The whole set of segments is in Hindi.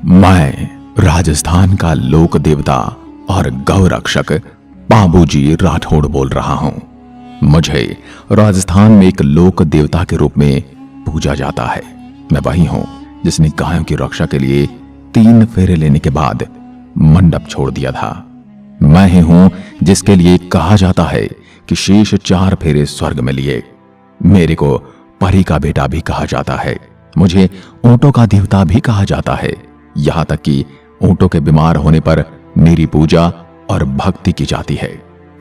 मैं राजस्थान का लोक देवता और गौ रक्षक पाबूजी राठौड़ बोल रहा हूं। मुझे राजस्थान में एक लोक देवता के रूप में पूजा जाता है। मैं वही हूं जिसने गायों की रक्षा के लिए 3 फेरे लेने के बाद मंडप छोड़ दिया था। मैं ही हूं जिसके लिए कहा जाता है कि शेष 4 फेरे स्वर्ग में लिए। मेरे को परी का बेटा भी कहा जाता है। मुझे ऊंटों का देवता भी कहा जाता है। यहां तक कि ऊंटों के बीमार होने पर मेरी पूजा और भक्ति की जाती है।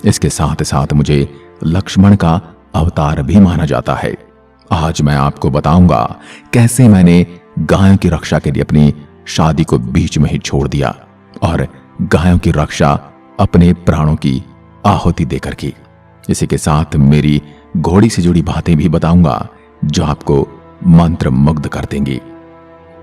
इसके साथ साथ मुझे लक्ष्मण का अवतार भी माना जाता है। आज मैं आपको बताऊंगा कैसे मैंने गायों की रक्षा के लिए अपनी शादी को बीच में ही छोड़ दिया और गायों की रक्षा अपने प्राणों की आहुति देकर की। इसी के साथ मेरी घोड़ी से जुड़ी बातें भी बताऊंगा जो आपको मंत्र मुग्ध कर देंगी।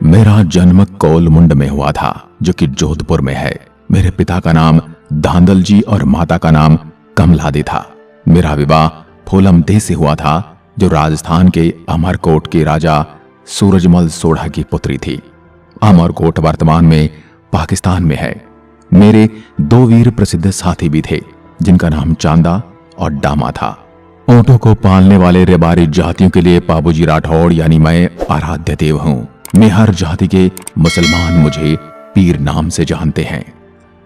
मेरा जन्म कोलमुंड में हुआ था जो कि जोधपुर में है। मेरे पिता का नाम धांधल जी और माता का नाम कमलादे था। मेरा विवाह फूलमदेह से हुआ था जो राजस्थान के अमरकोट के राजा सूरजमल सोढ़ा की पुत्री थी। अमरकोट वर्तमान में पाकिस्तान में है। मेरे 2 वीर प्रसिद्ध साथी भी थे जिनका नाम चांदा और डामा था। ऊंटों को पालने वाले रेबारी जातियों के लिए पाबूजी राठौड़ यानी मैं आराध्य देव हूं। मेहर जाति के मुसलमान मुझे पीर नाम से जानते हैं।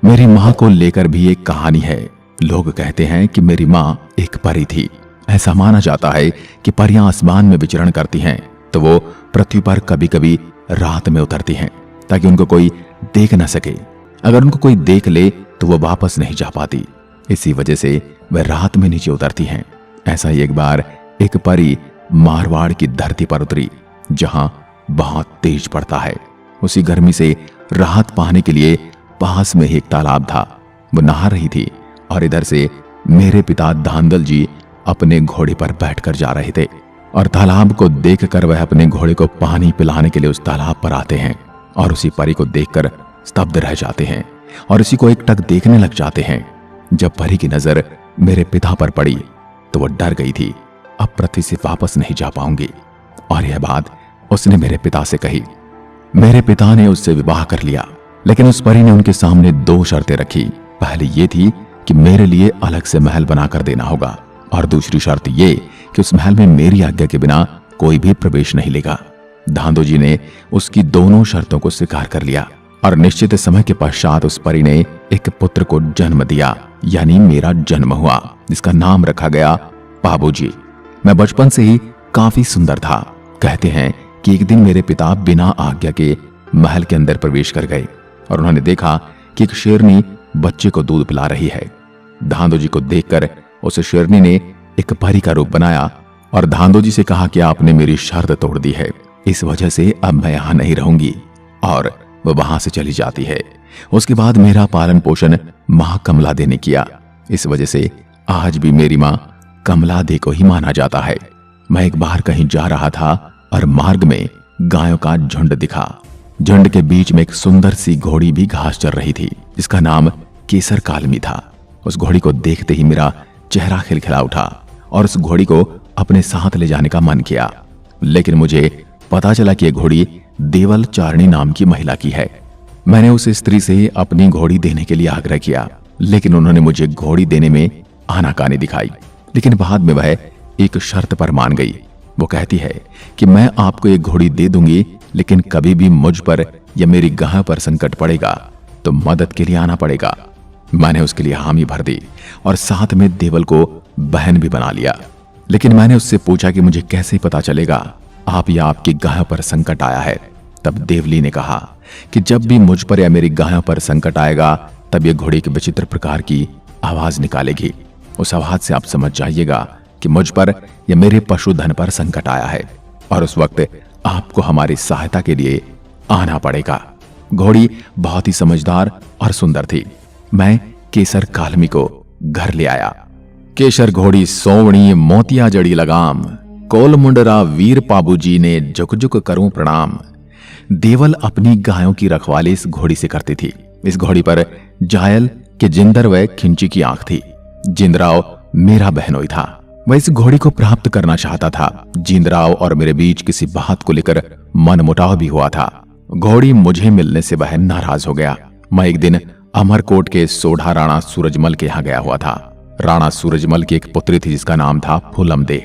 मेरी मां को लेकर भी एक कहानी है। लोग कहते हैं कि मेरी मां एक परी थी। ऐसा माना जाता है कि परियां आसमान में विचरण करती हैं तो वो पृथ्वी पर कभी कभी रात में उतरती हैं ताकि उनको कोई देख न सके। अगर उनको कोई देख ले तो वो वापस नहीं जा पाती। इसी वजह से वह रात में नीचे उतरती हैं। ऐसा ही एक बार एक परी मारवाड़ की धरती पर उतरी जहां बहुत तेज पड़ता है। उसी गर्मी से राहत पाने के लिए पास में ही एक तालाब था। वो नहा रही थी और इधर से मेरे पिता धांधल जी अपने घोड़े पर बैठकर जा रहे थे और तालाब को देखकर वह अपने घोड़े को पानी पिलाने के लिए उस तालाब पर आते हैं और उसी परी को देखकर स्तब्ध रह जाते हैं और उसी को एकटक देखने लग जाते हैं। जब परी की नजर मेरे पिता पर पड़ी तो वो डर गई थी, अब पृथ्वी से वापस नहीं जा पाऊंगी। और यह बात उसने मेरे पिता से कही। मेरे पिता ने उससे विवाह कर लिया, लेकिन उस परी ने उनके सामने 2 शर्तें रखी। पहली ये थी कि मेरे लिए अलग से महल बनाकर देना होगा और दूसरी शर्त ये कि उस महल में मेरी आज्ञा के बिना कोई भी प्रवेश नहीं लेगा। धांधो जी ने उसकी दोनों शर्तों को स्वीकार कर लिया और निश्चित समय के पश्चात उस परी ने एक पुत्र को जन्म दिया, यानी मेरा जन्म हुआ, जिसका नाम रखा गया पाबूजी। मैं बचपन से ही काफी सुंदर था। कहते हैं कि एक दिन मेरे पिता बिना आज्ञा के महल के अंदर प्रवेश कर गए और उन्होंने देखा कि एक शेरनी बच्चे को दूध पिला रही है। धांधो जी को देखकर उस शेरनी ने एक परी का रूप बनाया और धांधो जी से कहा कि आपने मेरी शर्त तोड़ दी है, इस वजह से अब मैं यहां नहीं रहूंगी। और वह वहां से चली जाती है। उसके बाद मेरा पालन पोषण मां कमलादे ने किया। इस वजह से आज भी मेरी मां कमलादे को ही माना जाता है। मैं एक बार कहीं जा रहा था और मार्ग में गायों का झुंड दिखा। झुंड के बीच में एक सुंदर सी घोड़ी भी घास चर रही थी जिसका नाम केसर कालमी था। उस घोड़ी को देखते ही मेरा चेहरा खिलखिला उठा और उस घोड़ी को अपने साथ ले जाने का मन किया, लेकिन मुझे पता चला कि यह घोड़ी देवल चारणी नाम की महिला की है। मैंने उस स्त्री से अपनी घोड़ी देने के लिए आग्रह किया, लेकिन उन्होंने मुझे घोड़ी देने में आनाकानी दिखाई। लेकिन बाद में वह एक शर्त पर मान गई। वो कहती है कि मैं आपको एक घोड़ी दे दूंगी, लेकिन कभी भी मुझ पर या मेरी गाय पर संकट पड़ेगा तो मदद के लिए आना पड़ेगा। मैंने उसके लिए हामी भर दी और साथ में देवल को बहन भी बना लिया। लेकिन मैंने उससे पूछा कि मुझे कैसे पता चलेगा आप या आपकी गाय पर संकट आया है। तब देवली ने कहा कि जब भी मुझ पर या मेरी गायों पर संकट आएगा तब यह घोड़ी की विचित्र प्रकार की आवाज निकालेगी। उस आवाज से आप समझ जाइएगा कि मुझ पर या मेरे पशुधन पर संकट आया है और उस वक्त आपको हमारी सहायता के लिए आना पड़ेगा। घोड़ी बहुत ही समझदार और सुंदर थी। मैं केसर कालमी को घर ले आया। केसर घोड़ी सोवणी मोतिया जड़ी लगाम, कोलमुंडरा वीर पाबूजी ने झुक झुक करूं प्रणाम। देवल अपनी गायों की रखवाली इस घोड़ी से करती थी। इस घोड़ी पर जायल के जिंदर व खिंची की आंख थी। जिंदराव मेरा बहनोई था। वह इस घोड़ी को प्राप्त करना चाहता था। जिंदराव और मेरे बीच किसी बात को लेकर मनमुटाव भी हुआ था। घोड़ी मुझे मिलने से वह नाराज हो गया। मैं एक दिन अमरकोट के सोढ़ा राणा सूरजमल के यहाँ गया हुआ था। राणा सूरजमल की एक पुत्री थी जिसका नाम था फूलम दे,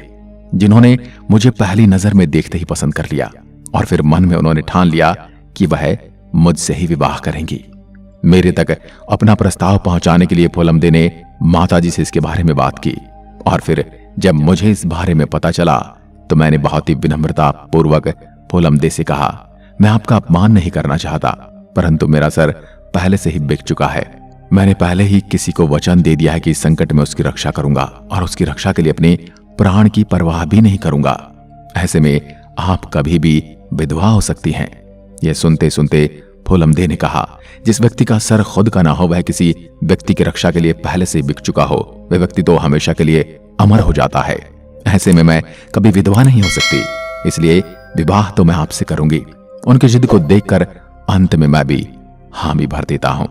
जिन्होंने मुझे पहली नजर में देखते ही पसंद कर लिया और फिर मन में उन्होंने ठान लिया कि वह मुझसे ही विवाह करेंगी। मेरे तक अपना प्रस्ताव पहुंचाने के लिए फूलम दे ने माताजी से इसके बारे में बात की और फिर जब मुझे इस बारे में पता चला तो मैंने बहुत ही विनम्रता पूर्वक फूलम दे से कहा, मैं आपका अपमान नहीं करना चाहता, परंतु मेरा सर पहले से ही बिक चुका है। मैंने पहले ही किसी को वचन दे दिया है कि इस संकट में उसकी रक्षा करूंगा और उसकी रक्षा के लिए अपने प्राण की परवाह भी नहीं करूंगा। ऐसे में आप कभी भी विधवा हो सकती हैं। यह सुनते सुनते फूलम दे ने कहा, जिस व्यक्ति का सर खुद का ना हो, वह किसी व्यक्ति की रक्षा के लिए पहले से बिक चुका हो, वह व्यक्ति तो हमेशा के लिए अमर हो जाता है। ऐसे में मैं कभी विधवा नहीं हो सकती, इसलिए विवाह तो मैं आपसे करूंगी। उनकी जिद को देखकर अंत में मैं भी हामी भर देता हूं।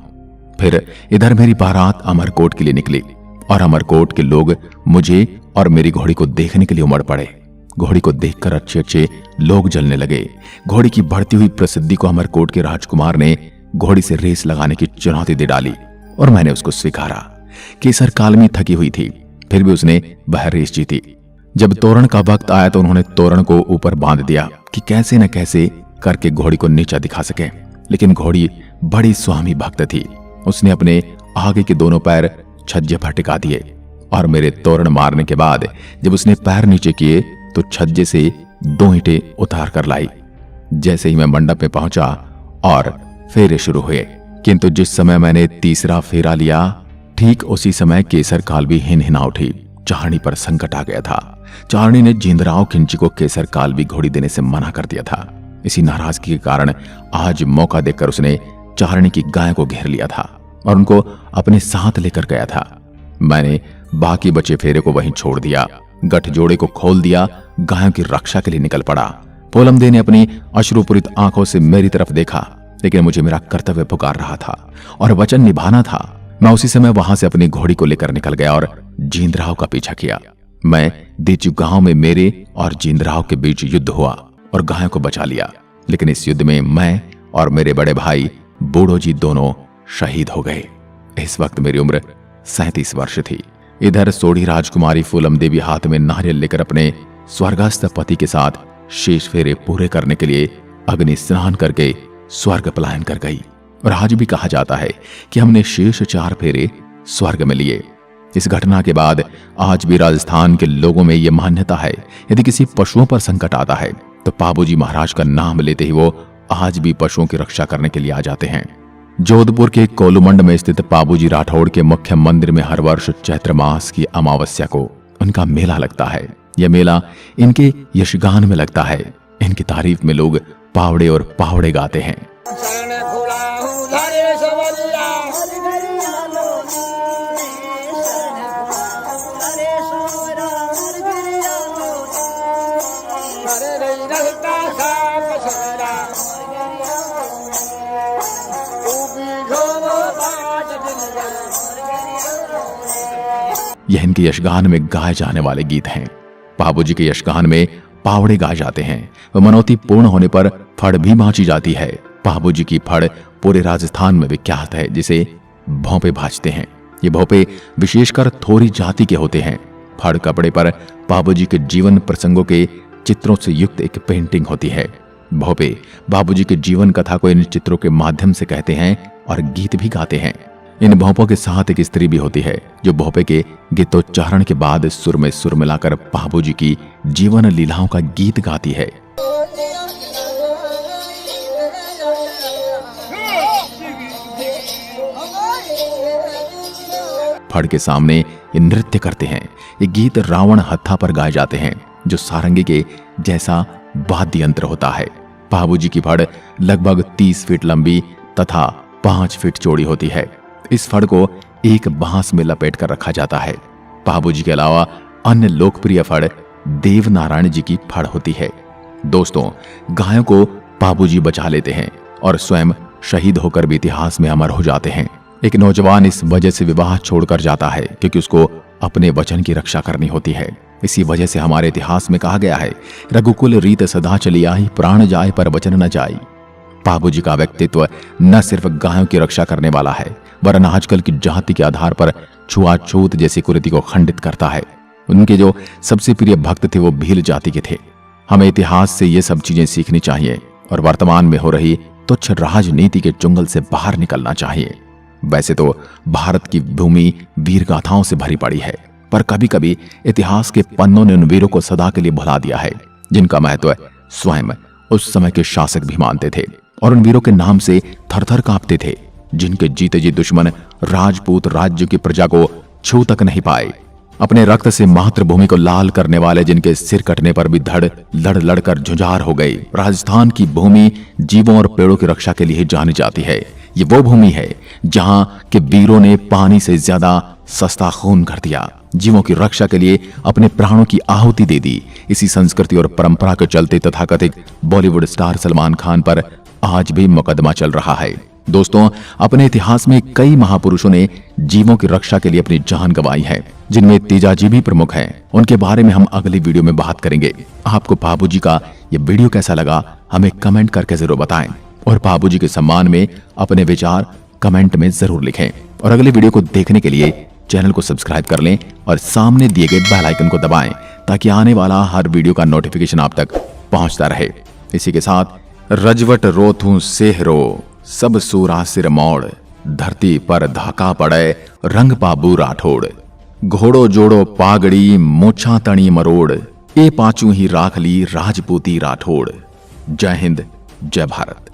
फिर इधर मेरी बारात अमरकोट के लिए निकली और अमरकोट के लोग मुझे और मेरी घोड़ी को देखने के लिए उमड़ पड़े। घोड़ी को देखकर अच्छे अच्छे लोग जलने लगे। घोड़ी की बढ़ती हुई प्रसिद्धि को अमरकोट के राजकुमार ने घोड़ी से रेस लगाने की चुनौती दे डाली और मैंने उसको स्वीकारा। केसर कालमी थकी हुई थी, फिर भी उसने वह रेस जीती। जब तोरण का वक्त आया तो उन्होंने तोरण को ऊपर बांध दिया कि कैसे न कैसे करके घोड़ी को नीचा दिखा सके, लेकिन घोड़ी बड़ी स्वामी भक्त थी। उसने अपने आगे के दोनों पैर छज्जे पर टिका दिए और मेरे तोरण मारने के बाद जब उसने पैर नीचे किए तो छज्जे से 2 ईंटें उतार कर लाई। जैसे ही मैं मंडप में पहुंचा और फेरे शुरू हुए, किंतु जिस समय मैंने तीसरा फेरा लिया ठीक उसी समय केसर काल भी हिनहिना उठी। चारणी पर संकट आ गया था। चारणी ने जिंदराव खिंची को केसर काल भी घोड़ी देने से मना कर दिया था। इसी नाराजगी के कारण आज मौका देखकर उसने चारणी की गाय को घेर लिया था और उनको अपने साथ लेकर गया था। मैंने बाकी बचे फेरे को वहीं छोड़ दिया, गठजोड़े को खोल दिया, गायों की रक्षा के लिए निकल पड़ा। फूलम दे ने अपनी अश्रुपूरित आंखों से मेरी तरफ देखा, लेकिन मुझे मेरा कर्तव्य पुकार रहा था और वचन निभाना था। मैं उसी समय वहां से अपनी घोड़ी को लेकर निकल गया और जिंदराव का पीछा किया। मैं देचू गांव में मेरे और जिंदराव के बीच युद्ध हुआ और गायों को बचा लिया, लेकिन इस युद्ध में मैं और मेरे बड़े भाई बूढ़ो जी दोनों शहीद हो गए। इस वक्त मेरी उम्र 37 वर्ष थी। इधर सोढ़ी राजकुमारी फूलम देवी हाथ में नारियल लेकर अपने स्वर्गस्थ पति के साथ शेष फेरे पूरे करने के लिए अग्नि स्नान करके स्वर्ग पलायन कर गई और आज भी कहा जाता है कि हमने शेष 4 फेरे स्वर्ग में लिए। इस घटना के बाद आज भी राजस्थान के लोगों में यह मान्यता है, यदि किसी पशुओं पर संकट आता है तो पाबूजी महाराज का नाम लेते ही वो आज भी पशुओं की रक्षा करने के लिए आ जाते हैं। जोधपुर के कोलुमंड में स्थित पाबूजी राठौड़ के मुख्य मंदिर में हर वर्ष चैत्र मास की अमावस्या को उनका मेला लगता है। यह मेला इनके यशगान में लगता है। इनकी तारीफ में लोग पावड़े और पावड़े गाते हैं। यह इनके यशगान में गाए जाने वाले गीत हैं। पाबूजी के यशगान में पावड़े गाए जाते हैं। वह मनौती पूर्ण होने पर फड़ भी बांची जाती है। पाबूजी की फड़ पूरे राजस्थान में विख्यात है, जिसे भोंपे भाजते हैं। ये भोंपे विशेषकर थोरी जाति के होते हैं। फड़ कपड़े पर पाबूजी के जीवन प्रसंगों के चित्रों से युक्त एक पेंटिंग होती है। भोंपे बाबूजी के जीवन कथा को इन चित्रों के माध्यम से कहते हैं और गीत भी गाते हैं। इन भोंपों के साथ एक स्त्री भी होती है जो भोंपे के गीतोच्चारण के बाद सुर में सुर मिलाकर पाबूजी की जीवन लीलाओं का गीत गाती है। फड़ के सामने ये नृत्य करते हैं। ये गीत रावण हत्था पर गाए जाते हैं, जो सारंगी के जैसा वाद्य यंत्र होता है। पाबूजी की फड़ लगभग 30 फीट लंबी तथा 5 फीट चौड़ी होती है। इस फड़ को एक बांस में लपेट कर रखा जाता है। पाबूजी के अलावा अन्य लोकप्रिय फड़ देव नारायण जी की फड़ होती है। दोस्तों, गायों को पाबूजी बचा लेते हैं और स्वयं शहीद होकर भी इतिहास में अमर हो जाते हैं। एक नौजवान इस वजह से विवाह छोड़कर जाता है क्योंकि उसको अपने वचन की रक्षा करनी होती है। इसी वजह से हमारे इतिहास में कहा गया है, रघुकुल रीत सदा चली आई, प्राण जाए पर वचन न जाई। बाबूजी का व्यक्तित्व न सिर्फ गायों की रक्षा करने वाला है, वरन आजकल की जाति के आधार पर छुआछूत जैसी कुरीति को खंडित करता है। उनके जो सबसे प्रिय भक्त थे वो भील जाति के थे। हमें इतिहास से ये सब चीजें सीखनी चाहिए और वर्तमान में हो रही तुच्छ राजनीति के चुंगल से बाहर निकलना चाहिए। वैसे तो भारत की भूमि वीर गाथाओं से भरी पड़ी है, पर कभी कभी इतिहास के पन्नों ने उन वीरों को सदा के लिए भुला दिया है जिनका महत्व स्वयं उस समय के शासक भी मानते थे और उन वीरों के नाम से थरथर कांपते थे, जिनके जीते जी दुश्मन राजपूत राज्य की प्रजा को छू तक नहीं पाए। अपने रक्त से मातृभूमि को लाल करने वाले जिनके सिर कटने पर भी धड़ लड़ लड़कर झुंझार हो गई। राजस्थान की भूमि जीवों और पेड़ों की रक्षा के लिए जानी जाती है। ये वो भूमि है जहां के वीरों ने पानी से ज्यादा सस्ता खून कर दिया, जीवों की रक्षा के लिए अपने प्राणों की आहुति दे दी। इसी संस्कृति और परंपरा के चलते तथाकथित बॉलीवुड स्टार सलमान खान पर आज भी मुकदमा चल रहा है। दोस्तों, अपने इतिहास में कई महापुरुषों ने जीवों की रक्षा के लिए अपनी जान गंवाई है, जिनमें तेजाजी भी प्रमुख हैं। उनके बारे में हम अगली वीडियो में बात करेंगे। आपको बाबूजी का ये वीडियो कैसा लगा हमें कमेंट करके जरूर बताएं और बाबूजी के सम्मान में अपने विचार कमेंट में जरूर लिखें। और अगले वीडियो को देखने के लिए चैनल को सब्सक्राइब कर लें और सामने दिए गए बेल आइकन को दबाएं ताकि आने वाला हर वीडियो का नोटिफिकेशन आप तक पहुंचता रहे। इसी के साथ रजवट रोथू सेहरो सब सूरा सिर मोड़, धरती पर धाका पड़े रंग बाबू राठौड़। घोड़ो जोड़ो पागड़ी मोछा तणी मरोड़, ए पाचू ही राख ली राजपूती राठौड़। जय हिंद, जय भारत।